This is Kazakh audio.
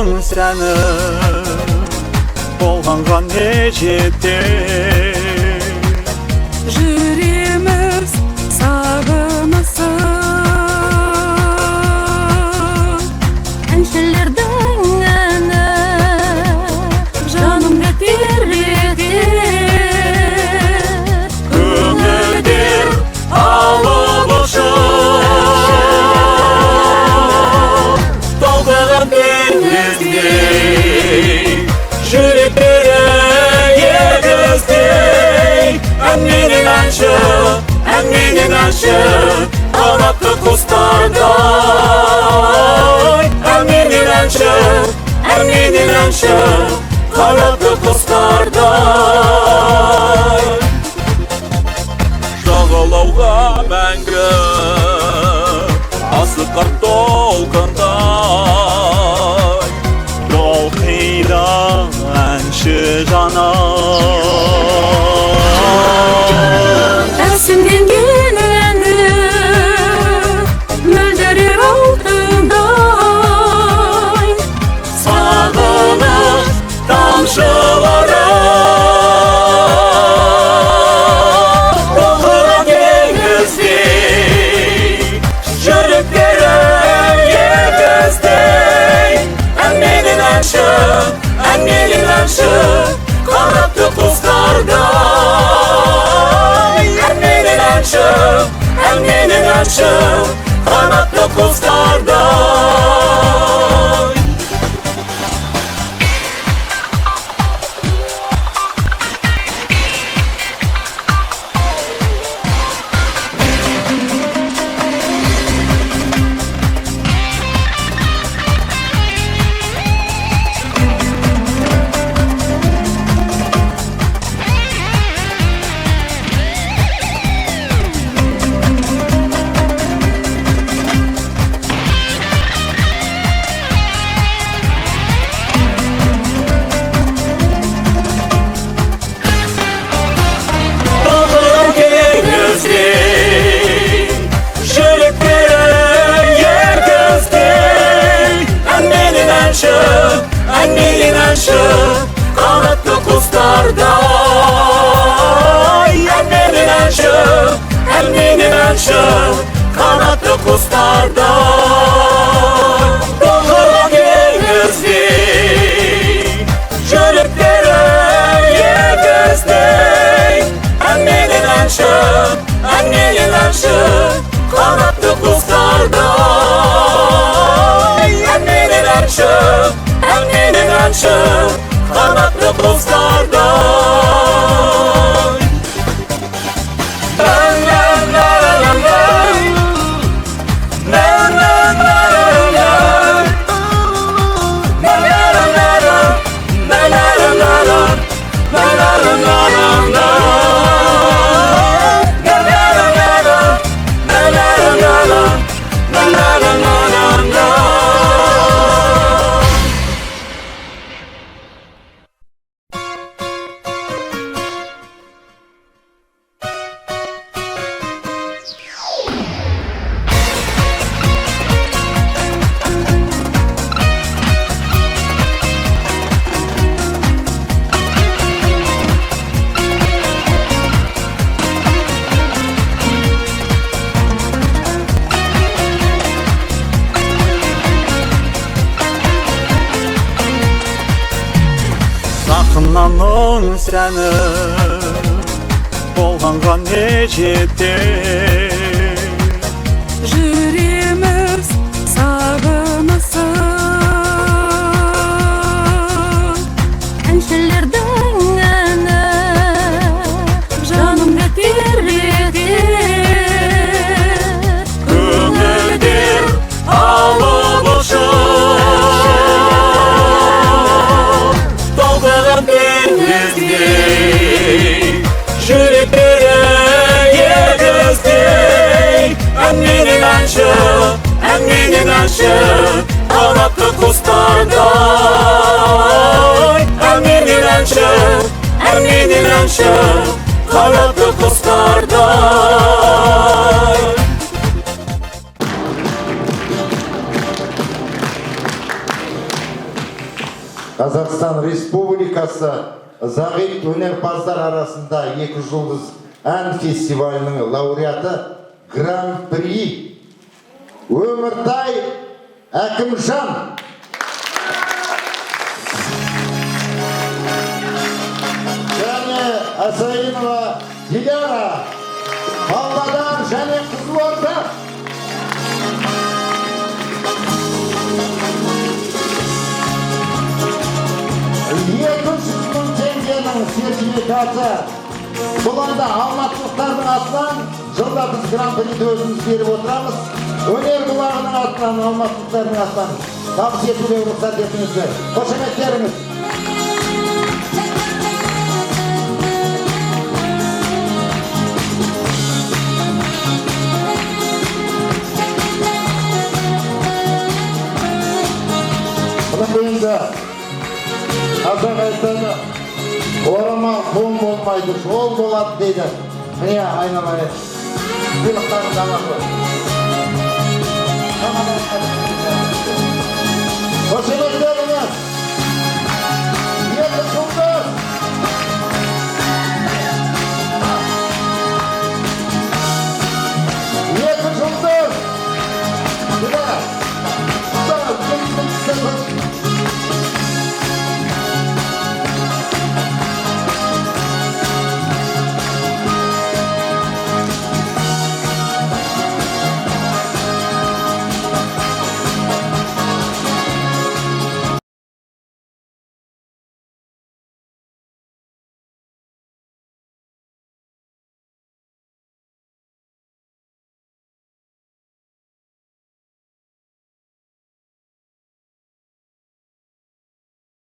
сірәніп болғанға не жетер. Жүреміз сағынысып әншілердің әні жанымды тербетер. Көңілдер алып ұшып толқыған теңіздей, жүректері егіздей. Әнменен әнші, әнменен әнші, қанатты құстардай. Әнменен әнші, әнменен әнші, қанатты құстардай. Жағалауға мәңгі асықар толқындай, толқиды әнші жаным. Әсемденген әні мөлдірер алтындай, Сағыныш тамшылары толқыған теңіздей, жүректері егіздей. Әнменен әнші, әнменен әнші, қанатты құстардай. Әнменен әнші, әнменен әнші, қанатты құстардай. Әнменен әнші, қанатты құстардай. Әнменен әнші, әнменен әнші, қанатты құстардай. Толқыған теңіздей, жүректері егіздей. Әнменен әнші, әнменен әнші, қанатты құстардай. Әнменен әнші, әнменен әнші, қанатты құстардай. Жақыннан сірәніп болғанға не жетер. жүреміз сағынысып әншілердің әні жанымды тербетер. Көңілдер алып ұшып толқыған теңіздей, жүректері егіздей. Әнменен әнші, әнменен әнші, қанатты құстардай. Әнменен әнші, әнменен әнші, қанатты құстардай. Қазақстан Республикасы Зағип өнерпаздар арасында 2 жұлдыз ән фестивалінің лауреаты Гран-при Өміртай Әкімжан. Және Асайынова Диляра, Павлодар және Қызылорда. Теңгенің сертификаты. Бұл анда алматылықтардың атынан жылда біз гран-приді өзіміз беріп отырамыз. Өнер бұлағының атынан, алматылықтардың атынан табыс етуге рұқсат етіңіздер. Қошеметтеріңіз. Бұның енді қазақ айтады, орамал қол болмайды, жол болады дейді. Міне айналайын. Бұйрықтарын ғана қой.